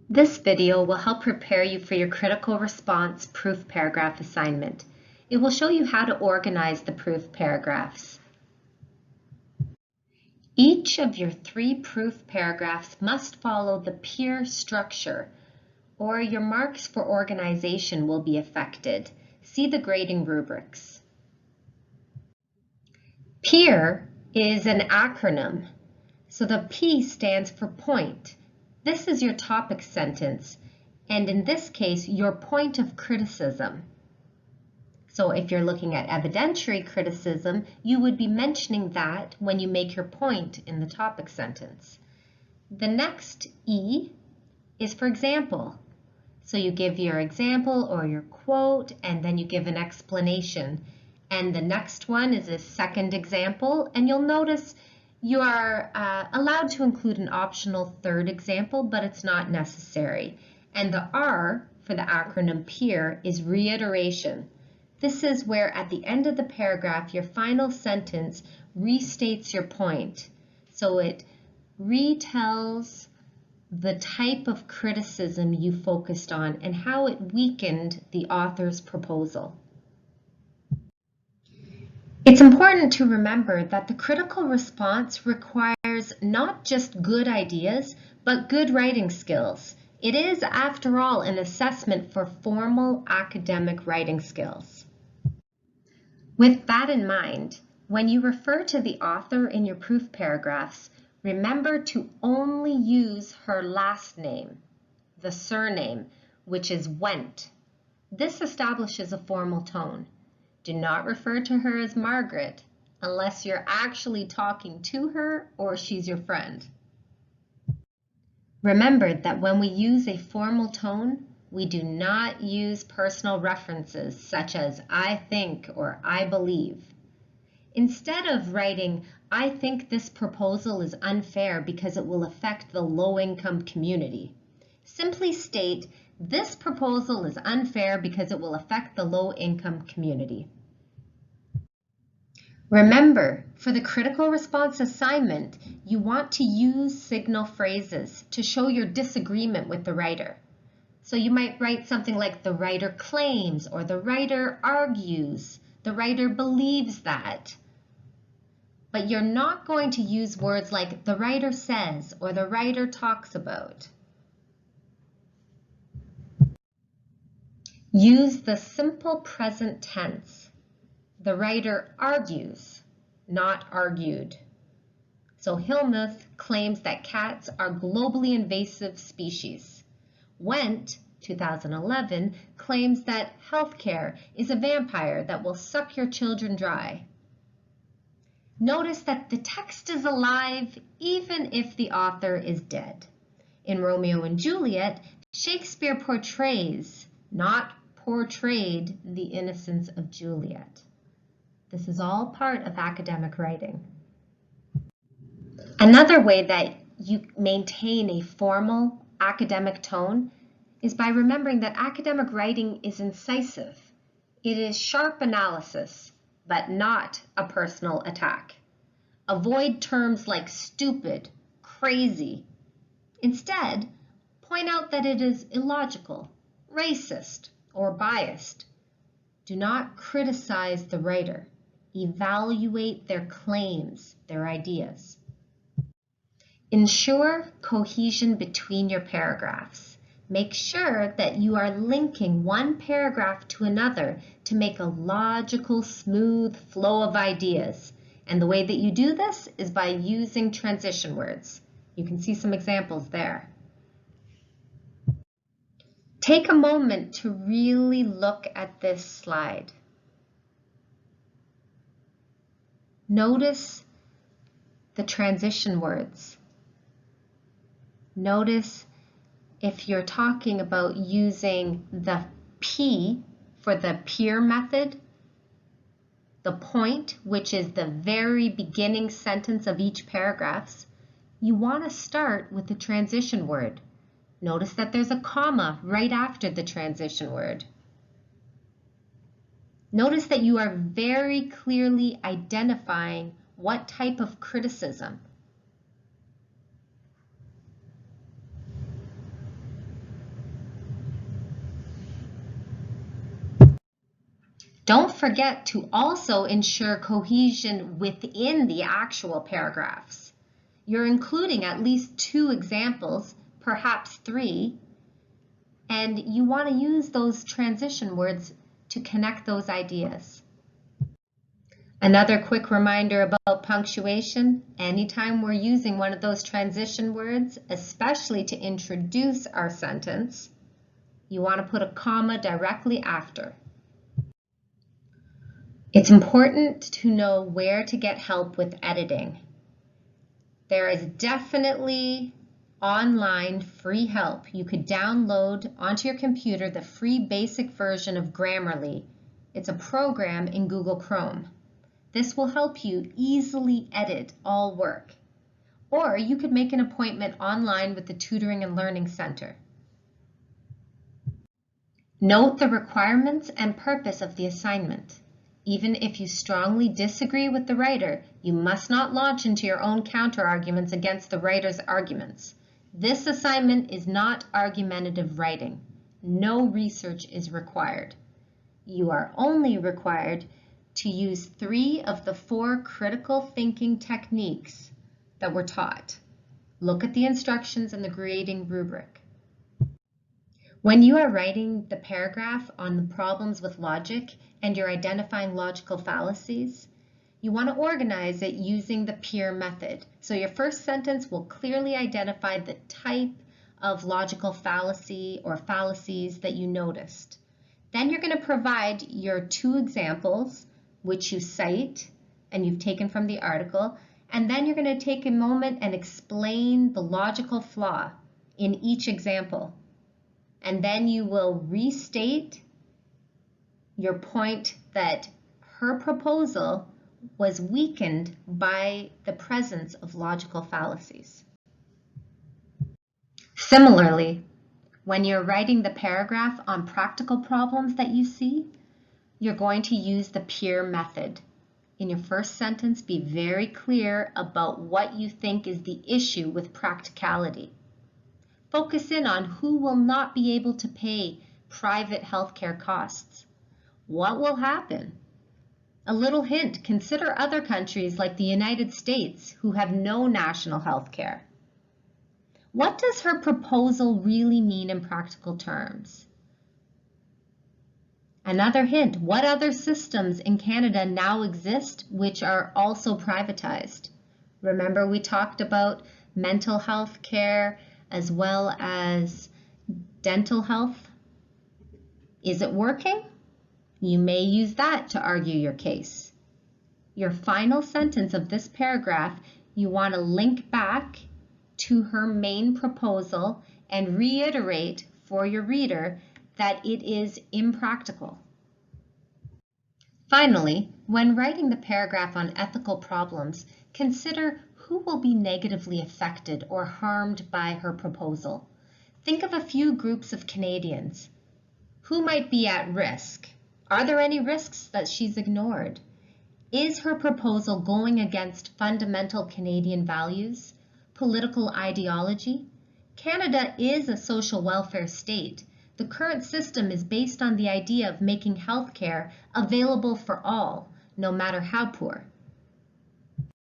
This video will help prepare you for your critical response proof paragraph assignment. It will show you how to organize the proof paragraphs. Each of your 3 proof paragraphs must follow the peer structure, or your marks for organization will be affected. See the grading rubrics. Peer is an acronym, so the P stands for point. This is your topic sentence, and in this case, your point of criticism. So if you're looking at evidentiary criticism, you would be mentioning that when you make your point in the topic sentence. The next E is for example. So you give your example or your quote, and then you give an explanation. And the next one is a second example, and you'll notice you are allowed to include an optional third example, but it's not necessary. And the R for the acronym PEER is reiteration. This is where at the end of the paragraph, your final sentence restates your point. So it retells the type of criticism you focused on and how it weakened the author's proposal. It's important to remember that the critical response requires not just good ideas, but good writing skills. It is, after all, an assessment for formal academic writing skills. With that in mind, when you refer to the author in your proof paragraphs, remember to only use her last name, the surname, which is Went. This establishes a formal tone. Do not refer to her as Margaret unless you're actually talking to her or she's your friend. Remember that when we use a formal tone, we do not use personal references such as I think or I believe. Instead of writing, I think this proposal is unfair because it will affect the low-income community, simply state, this proposal is unfair because it will affect the low-income community. Remember, for the critical response assignment, you want to use signal phrases to show your disagreement with the writer. So you might write something like the writer claims, or the writer argues, the writer believes that. But you're not going to use words like the writer says or the writer talks about. Use the simple present tense. The writer argues, not argued. So Hillmuth claims that cats are globally invasive species. Went, 2011, claims that healthcare is a vampire that will suck your children dry. Notice that the text is alive even if the author is dead. In Romeo and Juliet, Shakespeare portrays, not portrayed, the innocence of Juliet. This is all part of academic writing. Another way that you maintain a formal academic tone is by remembering that academic writing is incisive. It is sharp analysis, but not a personal attack. Avoid terms like stupid, crazy. Instead, point out that it is illogical, racist, or biased. Do not criticize the writer. Evaluate their claims, their ideas. Ensure cohesion between your paragraphs. Make sure that you are linking one paragraph to another to make a logical, smooth flow of ideas. And the way that you do this is by using transition words. You can see some examples there. Take a moment to really look at this slide. Notice the transition words. Notice if you're talking about using the P for the peer method, the point, which is the very beginning sentence of each paragraph, you want to start with the transition word. Notice that there's a comma right after the transition word. Notice that you are very clearly identifying what type of criticism. Don't forget to also ensure cohesion within the actual paragraphs. You're including at least 2 examples, perhaps 3, and you want to use those transition words to connect those ideas. Another quick reminder about punctuation: anytime we're using one of those transition words, especially to introduce our sentence, you want to put a comma directly after. It's important to know where to get help with editing. There is definitely online free help. You could download onto your computer the free basic version of Grammarly. It's a program in Google Chrome. This will help you easily edit all work. Or you could make an appointment online with the Tutoring and Learning Center. Note the requirements and purpose of the assignment. Even if you strongly disagree with the writer, you must not launch into your own counter-arguments against the writer's arguments. This assignment is not argumentative writing. No research is required. You are only required to use 3 of the 4 critical thinking techniques that were taught. Look at the instructions in the grading rubric. When you are writing the paragraph on the problems with logic and you're identifying logical fallacies, you want to organize it using the peer method. So your first sentence will clearly identify the type of logical fallacy or fallacies that you noticed. Then you're going to provide your 2 examples, which you cite and you've taken from the article, and then you're going to take a moment and explain the logical flaw in each example. And then you will restate your point that her proposal was weakened by the presence of logical fallacies. Similarly, when you're writing the paragraph on practical problems that you see, you're going to use the peer method. In your first sentence, be very clear about what you think is the issue with practicality. Focus in on who will not be able to pay private healthcare costs. What will happen? A little hint: consider other countries like the United States who have no national health care. What does her proposal really mean in practical terms? Another hint: what other systems in Canada now exist which are also privatized? Remember, we talked about mental health care as well as dental health. Is it working? You may use that to argue your case. Your final sentence of this paragraph, you want to link back to her main proposal and reiterate for your reader that it is impractical. Finally, when writing the paragraph on ethical problems, consider who will be negatively affected or harmed by her proposal. Think of a few groups of Canadians. Who might be at risk? Are there any risks that she's ignored? Is her proposal going against fundamental Canadian values, political ideology? Canada is a social welfare state. The current system is based on the idea of making health care available for all, no matter how poor.